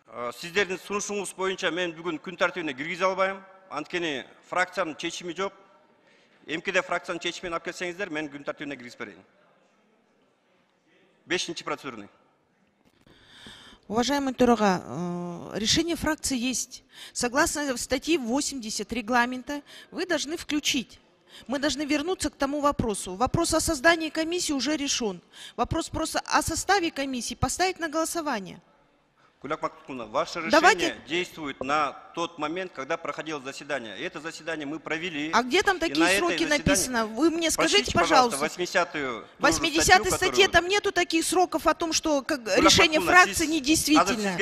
Сиздердин сунушуңуз боюнча мен бүгүн күн тартибине киргизе албайм. Анткени фракциянын чечими жок. МКД фракциянын чечимин алып келсеңиздер, мен күн тартибине киргизип берейин. 5-чи процедурный. Уважаемый Турага, решение фракции есть. Согласно статье 80 регламента, вы должны включить. Мы должны вернуться к тому вопросу. Вопрос о создании комиссии уже решен. Вопрос просто о составе комиссии поставить на голосование. Гулак Максимовна, ваше решение действует на тот момент, когда проходило заседание. И это заседание мы провели. А где там такие сроки написано? Вы мне скажите, пожалуйста. 80-й статье там нету таких сроков о том, что решение фракции недействительно.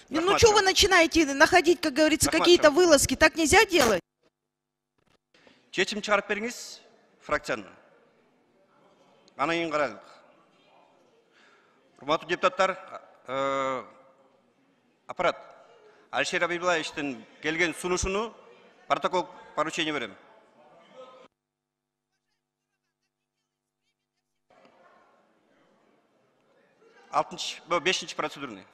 Ну что вы начинаете находить, как говорится, какие-то вылазки? Так нельзя делать. Чечим чыгарып бериңиз, фракцияны. Анан кийин карайлык. Урматтуу депутаттар, аппарат, Алишер Абибуллаевичтин келген сунушуну протокол поручение берем. Бешинчи процедурный.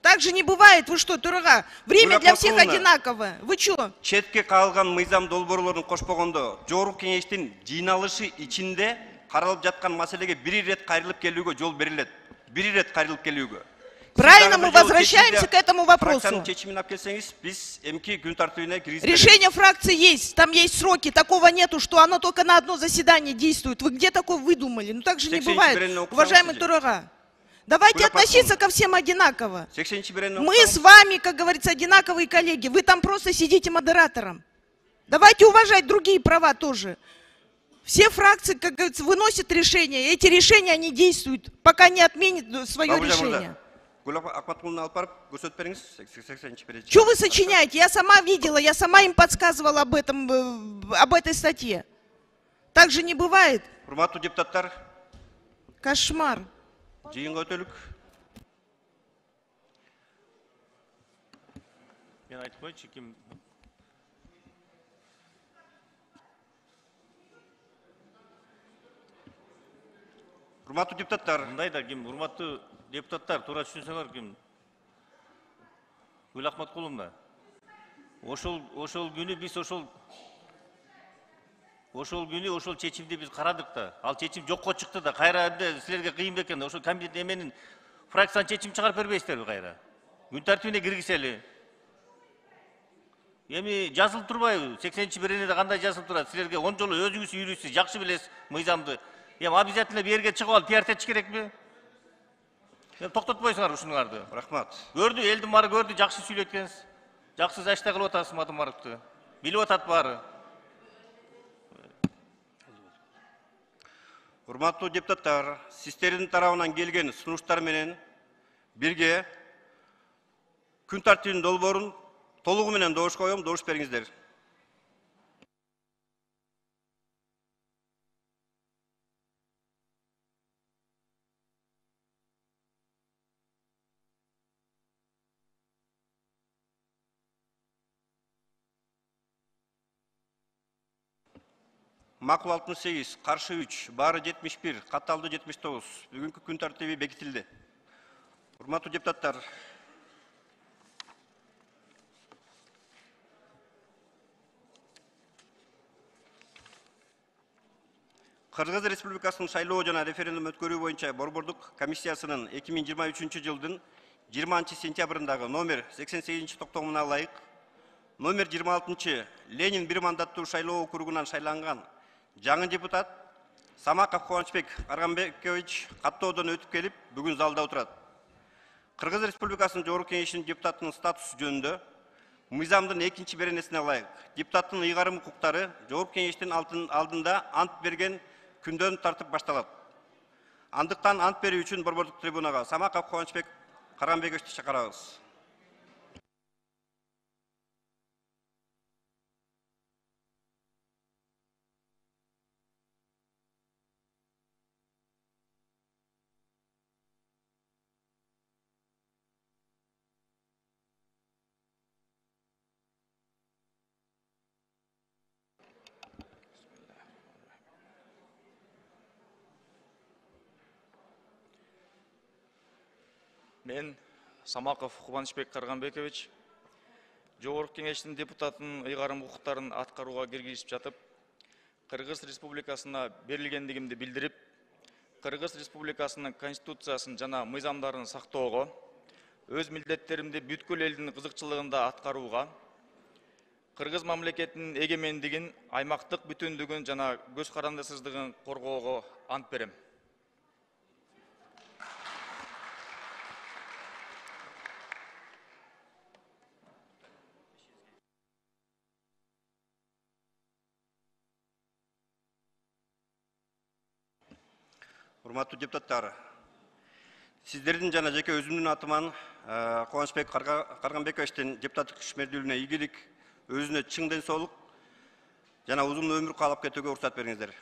Так же не бывает. Вы что, Турага? Время для всех одинаковое. Вы что? Четке калган мыйзам долбоорлорун кошпогондо, жогорку кеңештин жыйналышы ичинде каралып жаткан маселеге бир ирет кайрылып келүүгө жол берилет. Бир ирет кайрылып келүүгө. Правильно, мы возвращаемся к этому вопросу. Решение фракции есть, там есть сроки, такого нету, что оно только на одно заседание действует. Вы где такое выдумали? Ну так же не бывает, уважаемый Турага. Давайте относиться ко всем одинаково. Мы с вами, как говорится, одинаковые коллеги. Вы там просто сидите модератором. Давайте уважать другие права тоже. Все фракции, как говорится, выносят решения. Эти решения, они действуют, пока не отменят свое решение. Что вы сочиняете? Я сама видела, я сама им подсказывала об этой статье. Так же не бывает. Кошмар. Урматтуу депутаттар. Мындай да ким, урматтуу депутаттар, туура түшүнсөңөр ким? Гүл Ахматкуловна. Ошол күнү биз ошол күнү ошол чечимди биз карадык да. Ал чечим жокко чыкты да. Кайра силерге кыйын бекен. Ошол комитет эменин фракцияны чечим чыгарып бербейсиздерби кайра? Күн тартибине киргизели. Эми жазылып турбайбы? 80-беренеде кандай жазылып турат? Силерге 10 жолу өзүңүз үйрүсүз, жакшы билесиз мыйзамды. Обязательно берге чыгып алып пиартетиш керекпи? Токтотпойсуңар ушуңарды. Рахмат. Көрдү, элдин баары көрдү, жакшы сүйлөткенсиз. Жакшы зачта кылып атасыз Матымаровду. Билип атат баары. Урматтуу депутаттар, сиздердин тарабынан келген сунуштар менен бирге күн тартибинин долбоорун толугу менен добуш коем, добуш бериңиздер. Макул 68, каршы 3, баары 71, катталды 79. Бүгүнкү күн тартиби бекитилди. Урматтуу депутаттар, Кыргыз Республикасынын шайлоо жана референдум өткөрүү боюнча Борбордук комиссиясынын 2023 жылдын 20 сентябрындагы номер 88 токтомуна ылайык номер 26 Ленин бир мандаттуу шайлоо округунан шайланган жаңы депутат Самаков Кубанычбек Арганбекович каттоодон өтүп келип, бүгүн залда отурат. Кыргыз Республикасынын Жогорку Кеңешинин депутатынын статусу жөнүндө мыйзамдын 2 беренесине ылайык депутаттын ыйгарым укуктары Жогорку Кеңештин алдында ант берген күндөн тартып башталат. Андыктан ант берүү үчүн борбордук трибунага Самаков Кубанычбек Арганбековичти чакырабыз. Мен Самаков Кубанычбек Карганбекович, Жогорку Кеңештин депутатынын ыйгарым укуктарын аткарууга киргизип жатып, Кыргыз Республикасына берилгендигимди билдирип, Кыргыз Республикасынын Конституциясын жана мыйзамдарын сактоого, өз милдеттеримди бүткүл элдин кызыкчылыгында аткарууга, Кыргыз мамлекетинин эгемендигин, аймактык бүтүндүгүн жана көз карандысыздыгын коргоого ант берем. Урматтуу депутаттар, сиздердин жана жеке өзүмдүн атыман Кубанычбек Карганбековичтин депутаттык ишмердүүлүгүнө ийгилик, өзүнө чың ден соолук жана узун өмүр каалап кетүүгө уруксат бериңиздер.